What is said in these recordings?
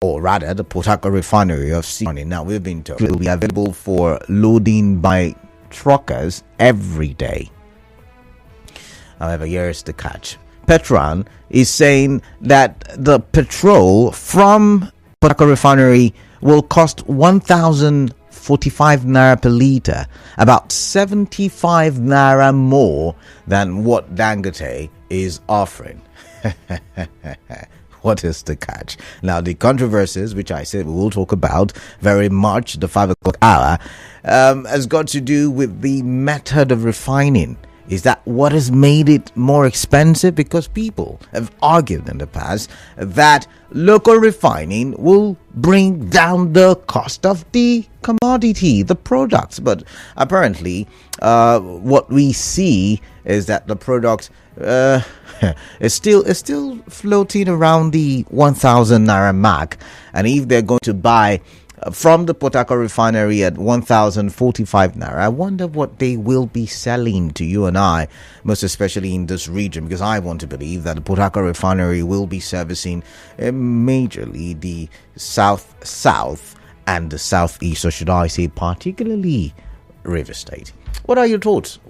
or rather the Port Harcourt Refinery of Sydney. Now, we've been told it will be available for loading by truckers every day. However, here's the catch. Petroan is saying that the petrol from Port Harcourt Refinery will cost 1,045 naira per litre, about 75 naira more than what Dangote is offering. What is the catch? Now, the controversies, which I said we will talk about very much the 5 o'clock hour, has got to do with the method of refining. Is that what has made it more expensive? Because people have argued in the past that local refining will bring down the cost of the commodity, the products. But apparently, what we see is that the product is still floating around the 1,000 naira mark. And if they're going to buy from the Port Harcourt Refinery at 1,045 naira, I wonder what they will be selling to you and I, most especially in this region, because I want to believe that the Port Harcourt Refinery will be servicing majorly the south and the southeast, or should I say particularly River State. What are your thoughts?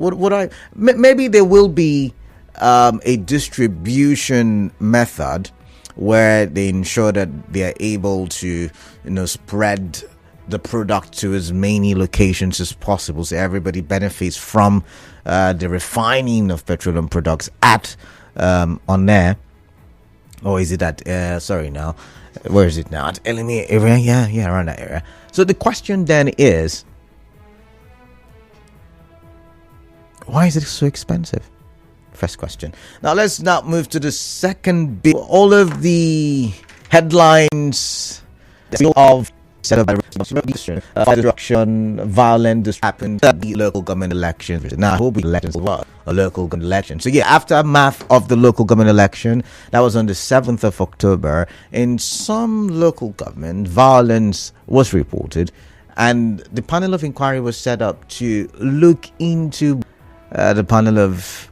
Maybe there will be a distribution method where they ensure that they are able to, spread the product to as many locations as possible, so everybody benefits from the refining of petroleum products on there. Or is it at where is it now? At LME area? Yeah, around that area. So the question then is, why is it so expensive? First question. Now let's move to the second bit. All of the headlines of destruction, violent disruption at the local government elections. Now, will be elections as well, a local government election. So yeah, aftermath of the local government election, that was on the 7th of October. In some local government, violence was reported, and the panel of inquiry was set up to look into the panel of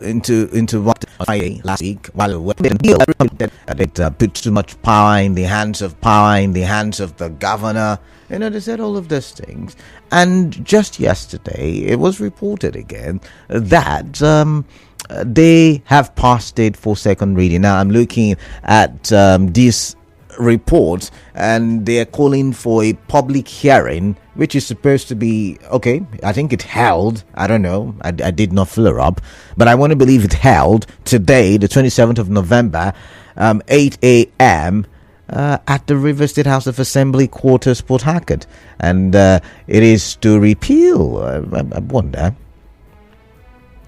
into what last week, while it put too much power in the hands of the governor. They said all of those things. And just yesterday, it was reported again that they have passed it for second reading. Now, I'm looking at this report, and they're calling for a public hearing, which is supposed to be okay. I think it held. I don't know. I did not fill up, but I want to believe it held today, the 27th of November, 8 a.m. At the River State House of Assembly quarters, Port Harcourt, and it is to repeal. I wonder.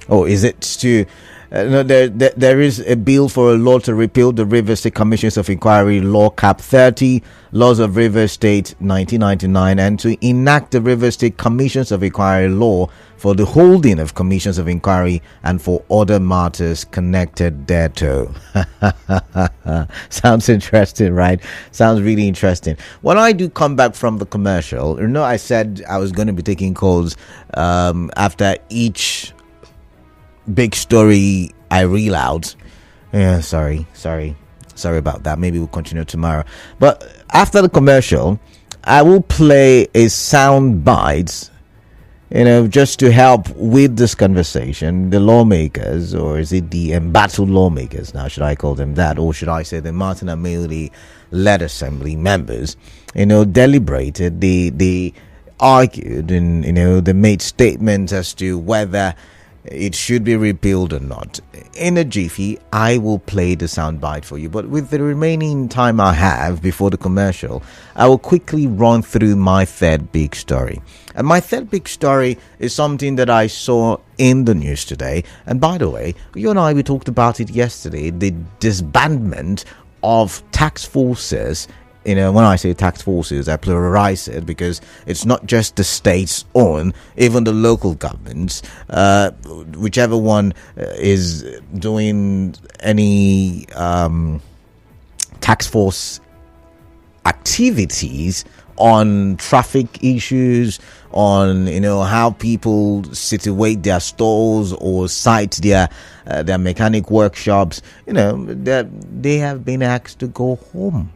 Or is it to? No, there is a bill for a law to repeal the River State Commissions of Inquiry Law Cap 30, Laws of River State 1999, and to enact the River State Commissions of Inquiry Law for the holding of commissions of inquiry and for other matters connected thereto. Sounds interesting, right? Sounds really interesting. When I do come back from the commercial, I said I was going to be taking calls after each big story I reel out. Yeah, sorry about that. Maybe we'll continue tomorrow. But after the commercial, I will play a sound bite, just to help with this conversation. The lawmakers, or is it the embattled lawmakers now, should I call them that, or should I say the Martin Amaewhule-led assembly members, deliberated. They argued, and they made statements as to whether it should be repealed or not. In a jiffy, I will play the soundbite for you, but with the remaining time I have before the commercial, I will quickly run through my third big story. And my third big story is something that I saw in the news today. And by the way, you and I, we talked about it yesterday, the disbandment of tax forces. When I say tax forces, I pluralize it because it's not just the states own, even the local governments, whichever one is doing any tax force activities on traffic issues, on how people situate their stores or site their mechanic workshops. They have been asked to go home.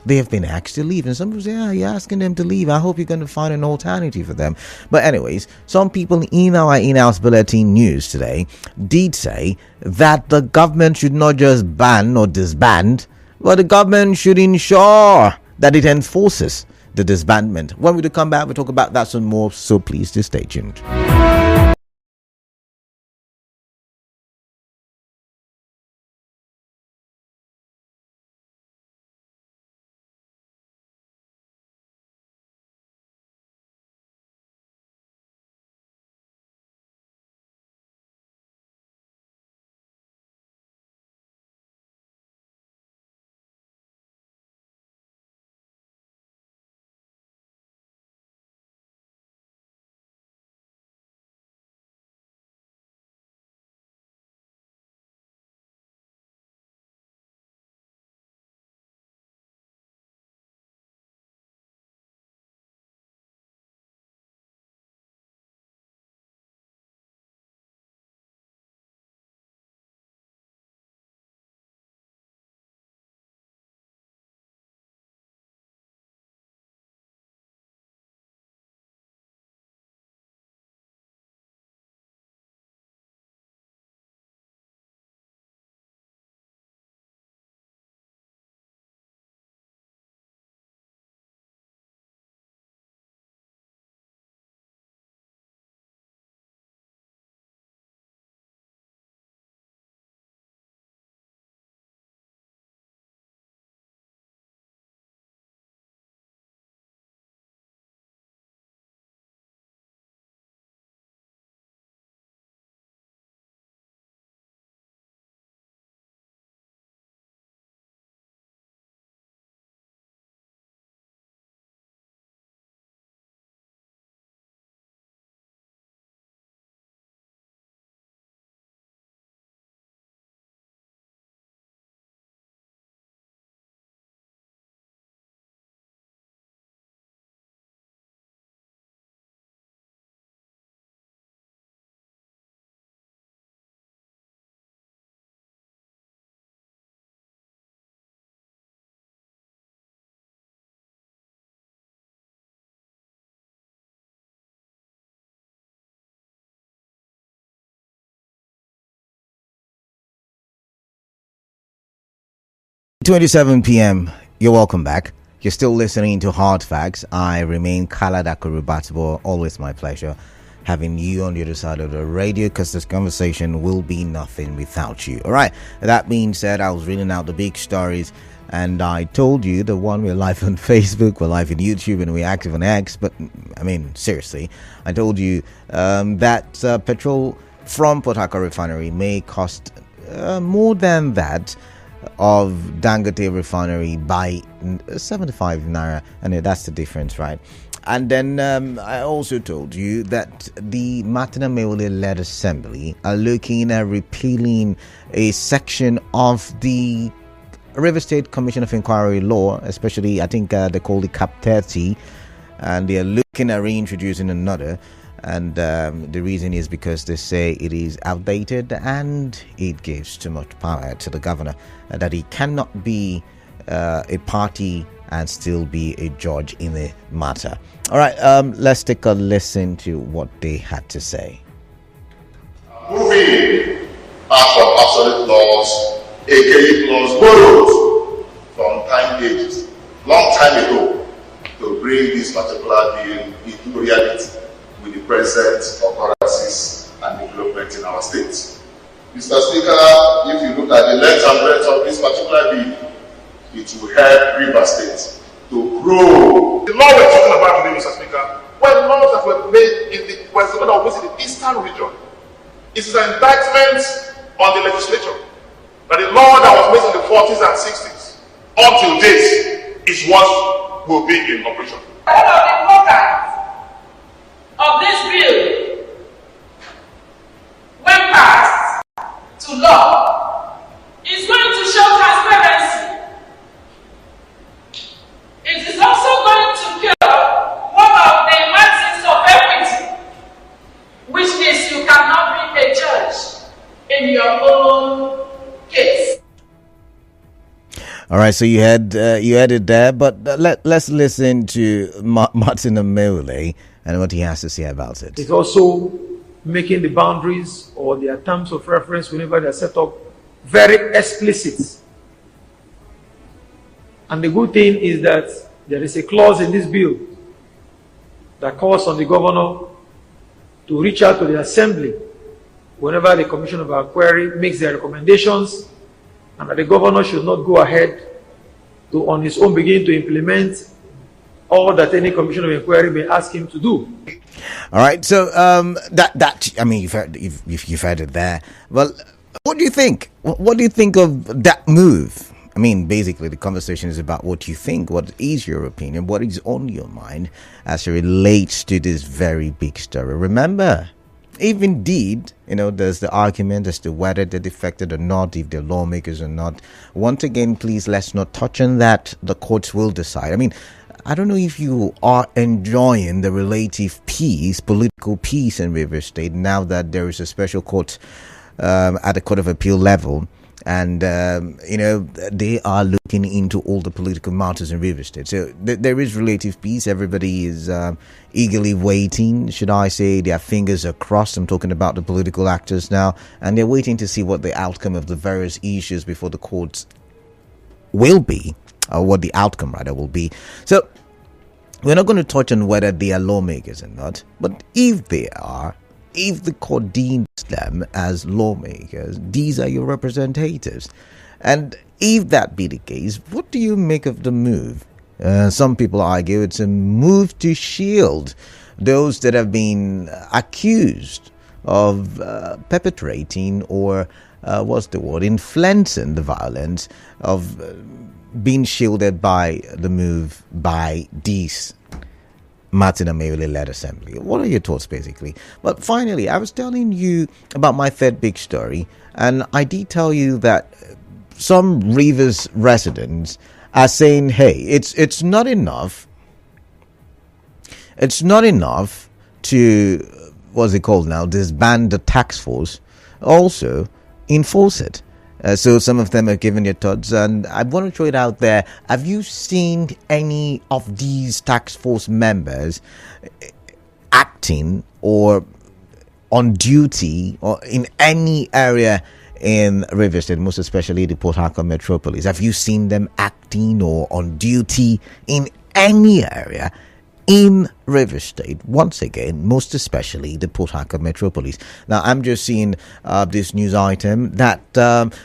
They have been asked to leave, and some people say, you're asking them to leave. I hope you're going to find an alternative for them. But anyways, some people in our in-house bulletin news today did say that the government should not just ban or disband, but the government should ensure that it enforces the disbandment. When we do come back, we'll talk about that some more, so please stay tuned. .27 p.m. You're welcome back. You're still listening to Hard Facts. I remain Kalada Kurubatibo. Always my pleasure having you on the other side of the radio, because this conversation will be nothing without you. All right. That being said, I was reading out the big stories, and I told you the one we're live on Facebook, we're live on YouTube, and we're active on X. But I mean, seriously, I told you that petrol from Port Harcourt Refinery may cost more than that of Dangote Refinery by 75 naira, and that's the difference, right? And then I also told you that the Amaewhule-led assembly are looking at repealing a section of the River State Commission of Inquiry law, especially I think they call it Cap 30, and they are looking at reintroducing another. And the reason is because they say it is outdated and it gives too much power to the governor, that he cannot be a party and still be a judge in the matter. All right, let's take a listen to what they had to say. Moving out from absolute laws, aka laws borrowed from time ages, long time ago, to bring this particular bill into reality with the present occurrences and development in our state. Mr. Speaker, if you look at the length and breadth of this particular bill, it will help River State to grow. The law we're talking about today, Mr. Speaker, were laws that were made in the eastern region. It is an indictment on the legislature that the law that was made in the 40s and 60s up till date is what will be in operation. One of the importance of this bill, when passed to law, is going to show transparency. It is also going to cure one of the masses of equity, which means you cannot be a judge in your own case. All right, so you had it there, but let's listen to Martin Amaewhule and what he has to say about it. It's also making the boundaries or their terms of reference whenever they're set up very explicit. And the good thing is that there is a clause in this bill that calls on the governor to reach out to the assembly whenever the Commission of Inquiry makes their recommendations, and that the governor should not go ahead to on his own begin to implement all that any Commission of Inquiry may ask him to do. All right, so that I mean, you've heard it there. Well, what do you think? What do you think of that move? I mean, basically, the conversation is about what you think. What is your opinion? What is on your mind as it relates to this very big story? Remember, if indeed, there's the argument as to whether they're defected or not, if they're lawmakers or not. Once again, please, let's not touch on that. The courts will decide. I mean, I don't know if you are enjoying the relative peace, political peace in River State now that there is a special court at the Court of Appeal level. And, they are looking into all the political matters in River State. So there is relative peace. Everybody is eagerly waiting, should I say. Their fingers are crossed. I'm talking about the political actors now. And they're waiting to see what the outcome of the various issues before the courts will be, or what the outcome, rather, will be. So we're not going to touch on whether they are lawmakers or not. But if they are, if the court deems them as lawmakers, these are your representatives. And if that be the case, what do you make of the move? Some people argue it's a move to shield those that have been accused of perpetrating or influencing the violence, of being shielded by the move by these Martin Amaewhule-led assembly. What are your thoughts, basically? But finally, I was telling you about my third big story, and I did tell you that some Rivers residents are saying, hey, it's not enough. It's not enough to, what's it called now, disband the tax force. Also, enforce it. So some of them have given their thoughts, and I want to throw it out there. Have you seen any of these task force members acting or on duty or in any area in River State, most especially the Port Harcourt metropolis? Have you seen them acting or on duty in any area in River State? Once again, most especially the Port Harcourt metropolis. Now, I'm just seeing this news item that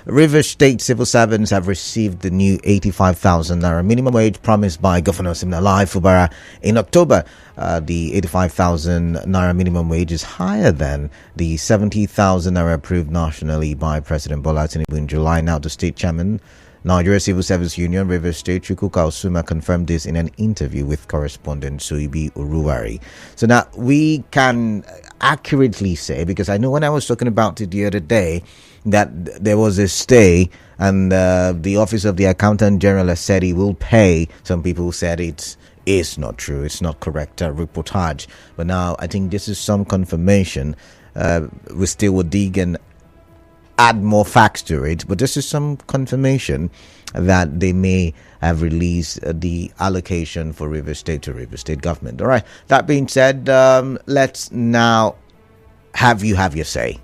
River State civil servants have received the new 85,000 naira minimum wage promised by Governor Siminalayi Fubara in October. The 85,000 naira minimum wage is higher than the 70,000 naira approved nationally by President Bola Tinubu in July. Now, the state chairman, Nigeria Civil Service Union, River State, Chukwuka Osuma, confirmed this in an interview with correspondent Suibi Uruwari. So now we can accurately say, because I know when I was talking about it the other day, that there was a stay, and the Office of the Accountant General has said he will pay. Some people said it is not true, it's not correct reportage. But now I think this is some confirmation. We still will dig and add more facts to it, but this is some confirmation that they may have released the allocation for River State to River State government. All right, that being said, let's now have your say.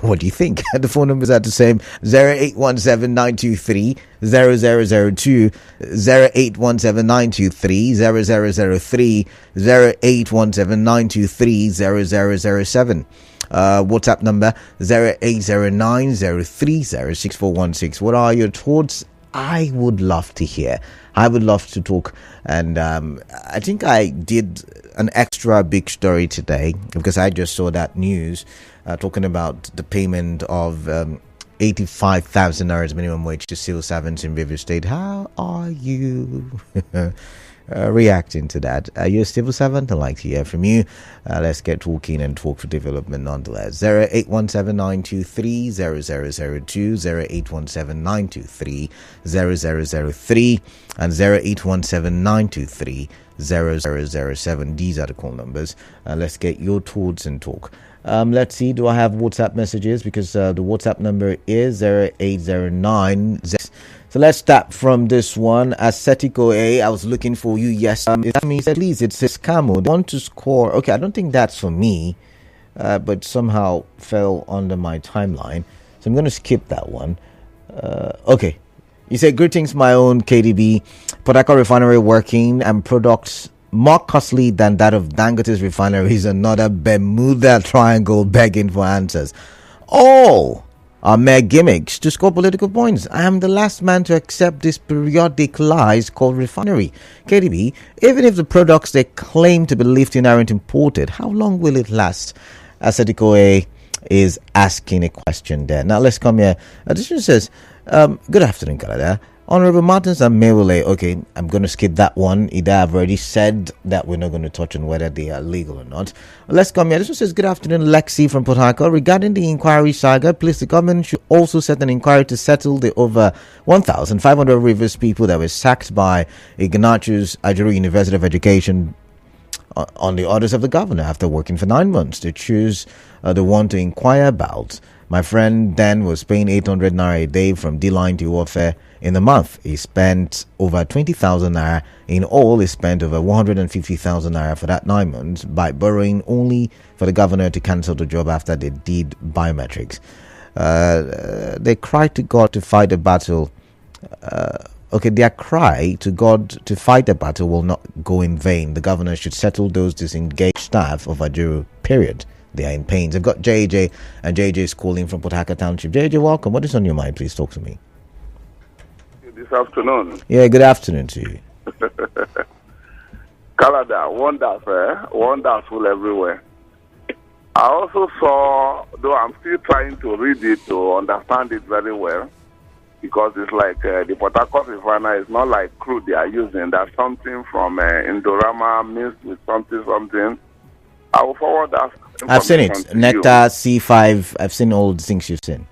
What do you think? The phone numbers are the same: 0817-923-0002, 0817-923-0003, 0817-923-0007. WhatsApp number 0809-030-6416. What are your thoughts? I would love to hear. I would love to talk. And I think I did an extra big story today because I just saw that news talking about the payment of 85,000 naira minimum wage to civil servants in River State. How are you reacting to that? Are you a civil servant? I'd like to hear from you. Let's get talking and talk for development nonetheless. 0817-923-0002, 0817-923-0003, and 0817-923-0007. These are the call numbers. Let's get your thoughts and talk. Let's see, do I have WhatsApp messages? Because the WhatsApp number is 0809 So let's start from this one. Asetico A, I was looking for you yesterday. That means at least it's a scam. They want to score. Okay, I don't think that's for me, but somehow fell under my timeline. So I'm going to skip that one. Okay. You say, greetings, my own KDB. Petrol Refinery working and products more costly than that of Dangote's refinery is another Bermuda Triangle begging for answers. All are mere gimmicks to score political points. I am the last man to accept this periodic lies called refinery. KDB, even if the products they claim to be lifting aren't imported, how long will it last? Asetico A is asking a question there. Now let's come here. This one says, good afternoon, Canada. Honorable Martins and Amaewhule-led. Okay, I'm going to skip that one. Either I've already said that we're not going to touch on whether they are legal or not. Let's come here. This one says, good afternoon, Lexi from Port Harcourt. Regarding the inquiry saga, please, the government should also set an inquiry to settle the over 1,500 Rivers people that were sacked by Ignatius Ajuru University of Education on the orders of the governor after working for 9 months. To choose the one to inquire about. My friend Dan was paying 800 naira a day from D-line to warfare in the month. He spent over 20,000 naira. In all, he spent over 150,000 naira for that 9 months by borrowing only for the governor to cancel the job after they did biometrics. They cried to God to fight the battle. Their cry to God to fight the battle will not go in vain. The governor should settle those disengaged staff of Ajuru, period. They are in pains. I've got JJ, and JJ is calling from Port Harcourt Township. JJ, welcome. What is on your mind? Please talk to me. This afternoon. Yeah, good afternoon to you. Canada, wonderful everywhere. I also saw, though I'm still trying to read it to understand it very well, because it's like the Port Harcourt Refinery is not like crude they are using. That's something from Indorama mixed with something. I will forward that. I've seen it. Nectar, C5. I've seen all the things you've seen.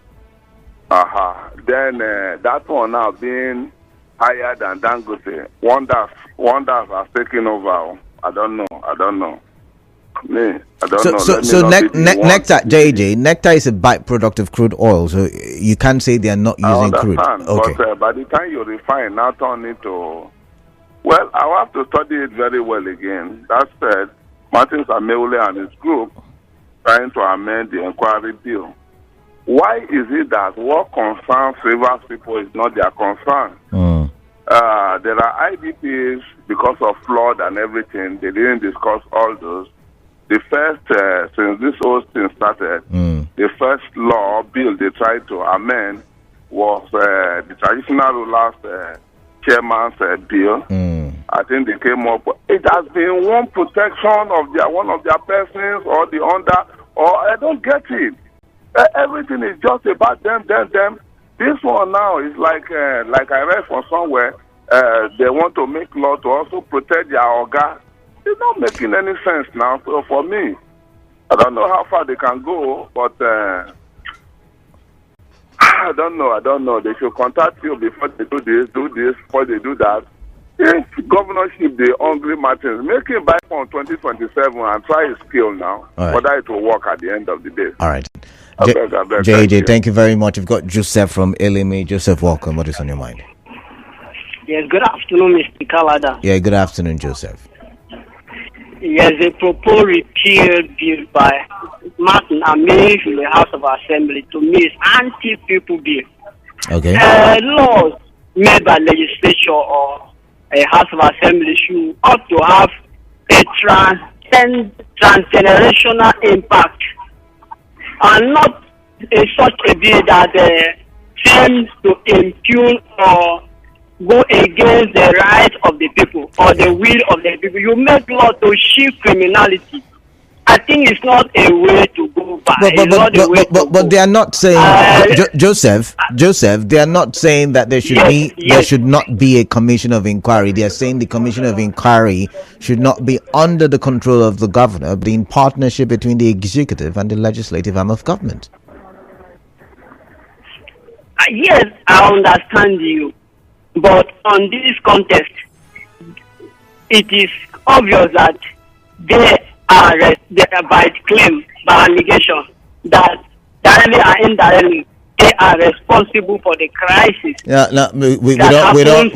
Then that one now being higher than Dangote. Wonders are taking over. I don't know. I don't know. So Nectar, JJ, Nectar is a byproduct of crude oil. So you can't say they are not using crude. Okay. But by the time you refine, now turn it to... Well, I have to study it very well again. That said, Martins Amaewhule and his group trying to amend the inquiry bill. Why is it that what concerns Rivers people is not their concern? There are IDPs because of flood and everything. They didn't discuss all those. The first, since this whole thing started, the first law bill they tried to amend was the traditional rulers chairman's bill. I think they came up. It has been one protection of one of their persons or the under, or I don't get it. Everything is just about them. This one now is like I read from somewhere. They want to make law to also protect their organ. It's not making any sense now. So for me, I don't know how far they can go, but I don't know. They should contact you before they do this, before they do that. If governorship, the hungry Martins, make him buy from 2027 and try his skill now. Right. Whether it will work at the end of the day. All right. I beg, JJ, thank you very much. We've got Joseph from LMA. Joseph, welcome. What is on your mind? Yes, good afternoon, Mr. Kalada. Yeah, good afternoon, Joseph. Yes, a proposed repeal bill by Martin Amaewhule in the House of Assembly to me is anti-people bill. Okay. Laws made by legislature or a House of Assembly should ought to have a transgenerational impact and not such a bill that seems to impugn or go against the rights of the people or the will of the people. You make law to shield criminality. I think it's not a way to go back. But they are not saying, Joseph, they are not saying that there should there should not be a commission of inquiry. They are saying the commission of inquiry should not be under the control of the governor, but in partnership between the executive and the legislative arm of government. Yes, I understand you. But on this context, it is obvious that they are by claim, by allegation, that directly or indirectly they are responsible for the crisis. Yeah, no, we don't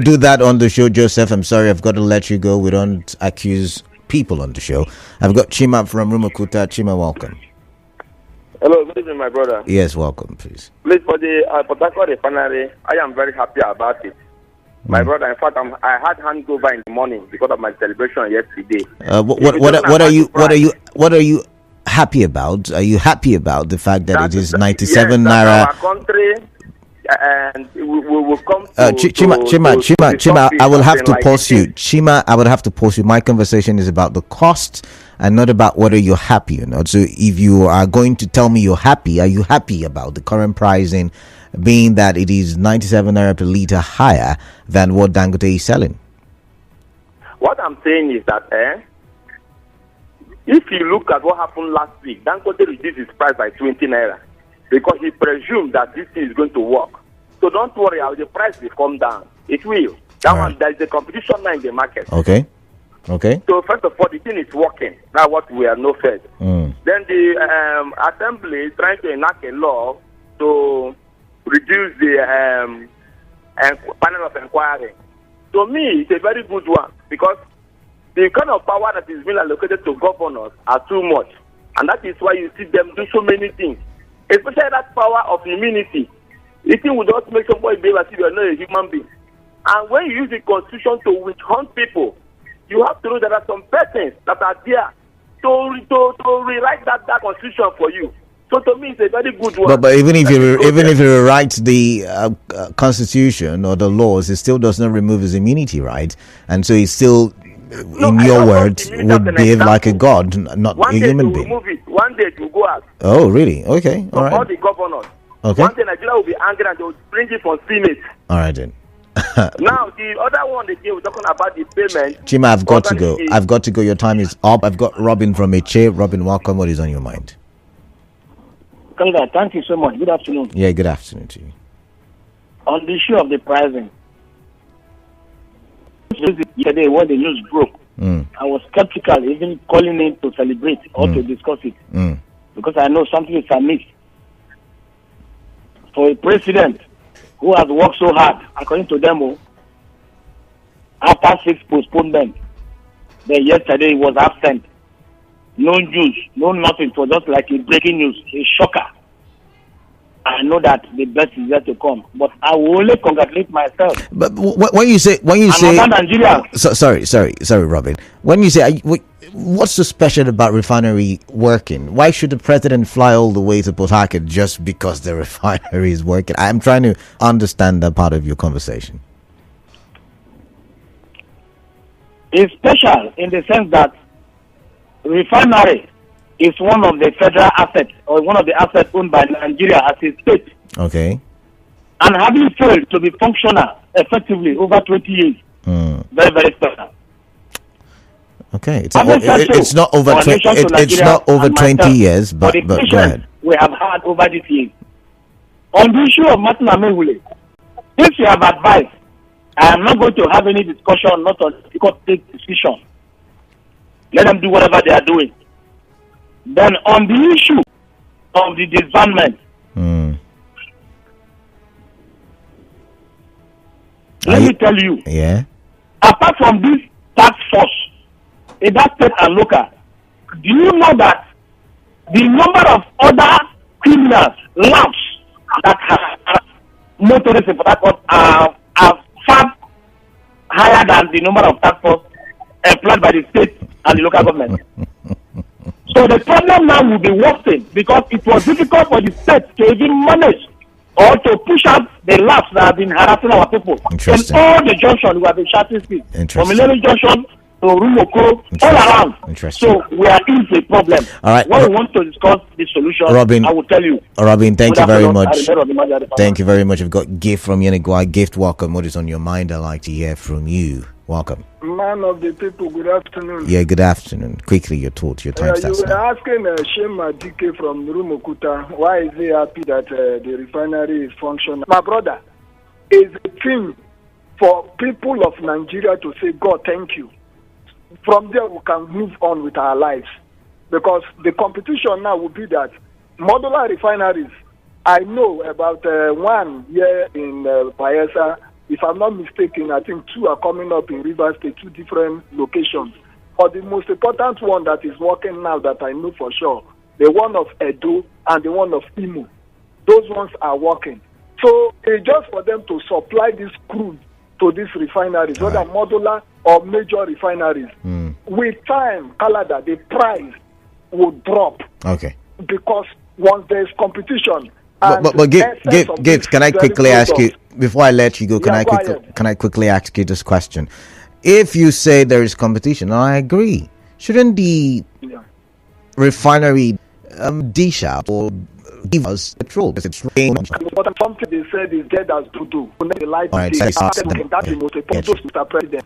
do that on the show, Joseph. I'm sorry, I've got to let you go. We don't accuse people on the show. I've got Chima from Rumukuta. Chima, welcome. Hello, good evening, my brother. Yes, welcome, please. Please, for the Petrol Refinery, I am very happy about it. My brother, in fact, I had handover in the morning because of my celebration yesterday. What are you happy about? Are you happy about the fact that it is 97 naira? Our country, and we will come to Chima, I will have to pause you. Chima, I would have to pause you. My conversation is about the cost and not about whether you're happy or not. So if you are going to tell me you're happy, are you happy about the current pricing being that it is 97 naira per litre higher than what Dangote is selling? What I'm saying is that if you look at what happened last week, Dangote reduced his price by 20 naira because he presumed that this thing is going to work. So don't worry, the price will come down. It will. There is a competition now in the market. Okay. So first of all, the thing is working. That's what we are no fed. Then the assembly is trying to enact a law to reduce the panel of inquiry. To me, it's a very good one because the kind of power that is being allocated to governors are too much. And that is why you see them do so many things. Especially that power of immunity. It will just make somebody behave as if you are not a human being. And when you use the constitution to witch hunt people, you have to know there are some persons that are there to rewrite that constitution for you. So to me, it's a very good one. But even if you rewrite the constitution or the laws, it still does not remove his immunity, right? And so he's still, in your words, would behave like a god, not a human being. Remove it. One day it will go out. Oh, really? Okay, all right. All the governors. Okay. One day Nigeria will be angry and they will bring it from Senate. All right then. Now the other one again, we're talking about the payment. Chima, I've got to go. I've got to go. Your time is up. I've got Robin from Eche. Robin, welcome. What is on your mind? Thank you so much. Good afternoon. Yeah, good afternoon to you. On the issue of the pricing, yesterday when the news broke, I was skeptical even calling in to celebrate or to discuss it because I know something is amiss. For a president who has worked so hard, according to them, after 6 postponements, then yesterday he was absent. No news, no nothing. It was just like a breaking news, a shocker. I know that the best is yet to come, but I will only congratulate myself. But when you say, Nigeria. Sorry, Robin. When you say, what's so special about refinery working? Why should the president fly all the way to Port Harcourt just because the refinery is working? I'm trying to understand that part of your conversation. It's special in the sense that refinery is one of the federal assets or one of the assets owned by Nigeria as a state. Okay. And having failed to be functional effectively over 20 years, very, very special. Okay, it's not over 20. It's not over 20 years, but go ahead. We have had over these years. On the issue of Martin Amaewhule, if you have advised, I am not going to have any discussion, not on take decision. Let them do whatever they are doing. Then on the issue of the disbandment, let me tell you. Yeah. Apart from this task force, in that state and local, do you know that the number of other criminals, labs that have motorists in Port Harcourt are far higher than the number of task force employed by the state and the local government? So the problem now will be worsening because it was difficult for the state to even manage or to push out the labs that have been harassing our people. In all the junctions, we have been shouting speed. From Millennium Junction to Rumoko, all around. So we are into a problem. All right. When we want to discuss the solution, Robin, I will tell you. Robin, thank you very much. Thank you very much. We've got Gift from Yenigua. Gift, welcome. What is on your mind? I'd like to hear from you. Welcome. Man of the people, good afternoon. Yeah, good afternoon. Quickly, your thoughts, your time starts now. You were now. asking Shema DK from Rumukuta, why is he happy that the refinery is functional? My brother, it's a thing for people of Nigeria to say, God, thank you. From there, we can move on with our lives. Because the competition now will be that modular refineries I know about one here in Bayelsa. If I'm not mistaken, I think 2 are coming up in Rivers State, 2 different locations. But the most important one that is working now that I know for sure, the one of Edo and the one of Imo, those ones are working. So it's just for them to supply this crude to these refineries, whether modular or major refineries. With time, Canada, the price will drop. Okay. Because once there's competition. But Gates, can I quickly ask you, before I let you go, can I quickly ask you this question? If you say there is competition, I agree. Shouldn't the refinery dish out or give us petrol? Because it's rain. But something they said is dead as do. All right, that's the most important, Mr. President.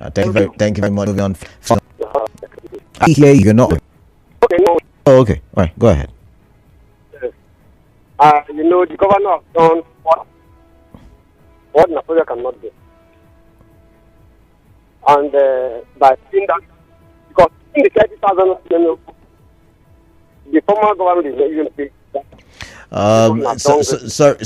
Thank you very much. Moving on. I hear you're not. Okay, no. Oh, okay. All right, go ahead. The governor has done what Nigeria cannot do. And by seeing that, because in the 30,000, the former government is not even paid that.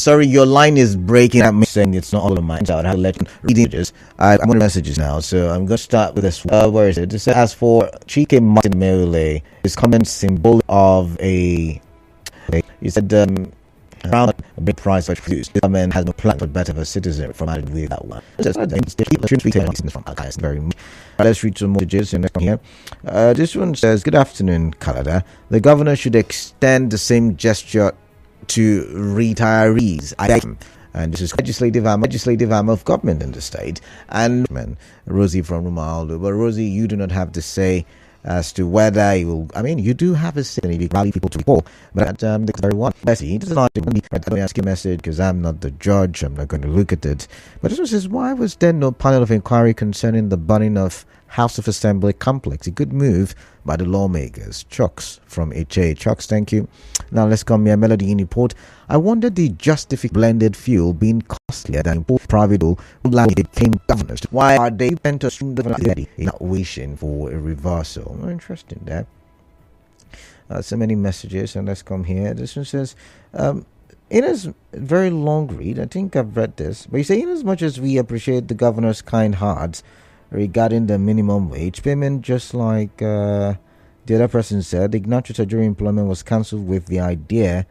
Sorry, your line is breaking. I'm saying it's not all of mine. So I'll let you read images. I'm on the messages now, so I'm going to start with this. Where is it? It says, as for Chike Martin Amaewhule, his comment symbolic of a. He said, around a big price for produced, the government has no plan for better for citizen from added with that one. Very much. Let's read some messages here. This one says, good afternoon, Canada. The governor should extend the same gesture to retirees. And this is legislative arm of government in the state. And Rosie from Amaewhule. But Rosie, you do not have to say as to whether you will. I mean, you do have a say if you rally people to recall, but the very one. He does not ask you a message because I'm not the judge. I'm not going to look at it. But this one says, why was there no panel of inquiry concerning the burning of House of Assembly complex? A good move by the lawmakers. Chucks from HA. Chucks, thank you. Now let's come here. Melody in report. I wonder the justified blended fuel being costlier than import private oil became governors. Why are they bent to assume the not wishing for a reversal? Oh, interesting there. So many messages, and let's come here. This one says, in a very long read, I think I've read this, but you say, in as much as we appreciate the governor's kind hearts regarding the minimum wage payment, just like the other person said, the Ignatius during employment was cancelled with the idea.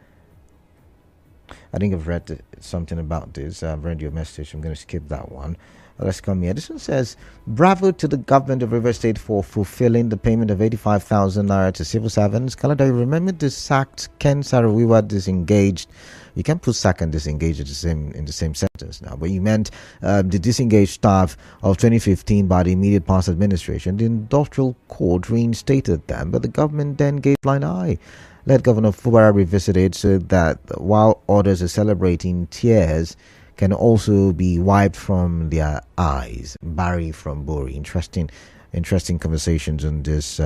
I think I've read something about this. I've read your message. I'm going to skip that one. Let's come here. This one says, bravo to the government of River State for fulfilling the payment of 85,000 naira to civil servants. Canada, you remember the sacked Ken Saro-Wiwa disengaged. You can't put sack and disengaged in the same sentence now, but you meant the disengaged staff of 2015 by the immediate past administration. The industrial court reinstated them, but the government then gave blind eye. Let Governor Fubara revisit it so that while others are celebrating, tears can also be wiped from their eyes. Barry from Bori. Interesting conversations on this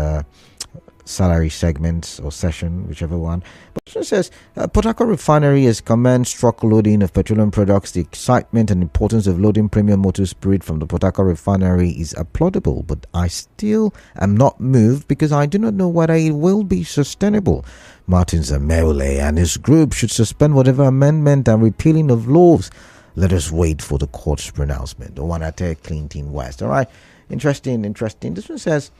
salary segment or session, whichever one. But it says, Port Harcourt Refinery has commenced truck loading of petroleum products. The excitement and importance of loading premium motor spirit from the Port Harcourt Refinery is applaudable, but I still am not moved because I do not know whether it will be sustainable. Martin Amaewhule and his group should suspend whatever amendment and repealing of laws. Let us wait for the court's pronouncement. The one at Clinton West. All right. Interesting. This one says,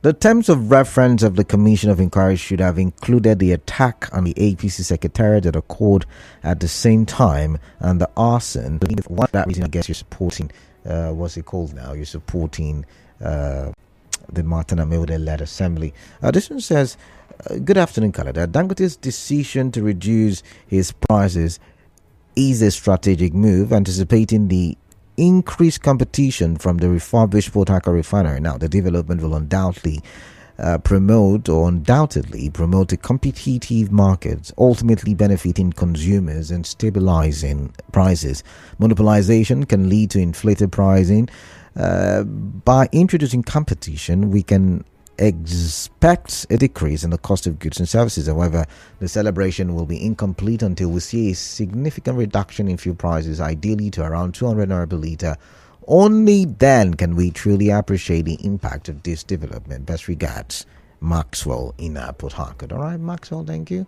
the terms of reference of the Commission of Inquiry should have included the attack on the APC Secretariat that occurred at the same time and the arson. For that reason, I guess you're supporting, what's it called now? You're supporting the Martin Amaewhule-led assembly. This one says, good afternoon, Canada. Dangote's decision to reduce his prices is a strategic move, anticipating the increased competition from the refurbished Port Harcourt Refinery. Now, the development will undoubtedly promote a competitive market, ultimately benefiting consumers and stabilizing prices. Monopolization can lead to inflated pricing. By introducing competition, we can expect a decrease in the cost of goods and services. However, the celebration will be incomplete until we see a significant reduction in fuel prices, ideally to around 200 naira per litre. Only then can we truly appreciate the impact of this development. Best regards, Maxwell in Port Harcourt. All right, Maxwell, thank you.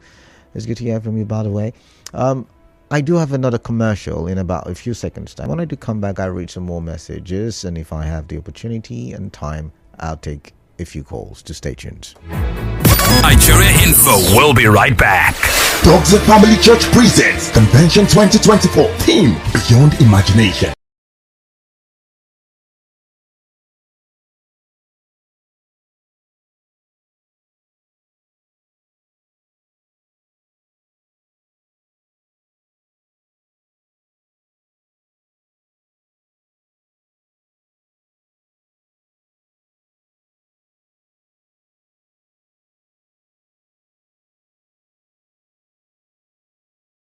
It's good to hear from you, by the way. I do have another commercial in about a few seconds time. When I do come back, I'll read some more messages, and if I have the opportunity and time, I'll take a few calls. To stay tuned. Nigeria Info. We'll be right back. Dogs and Family Church presents Convention 2024. Theme Beyond Imagination.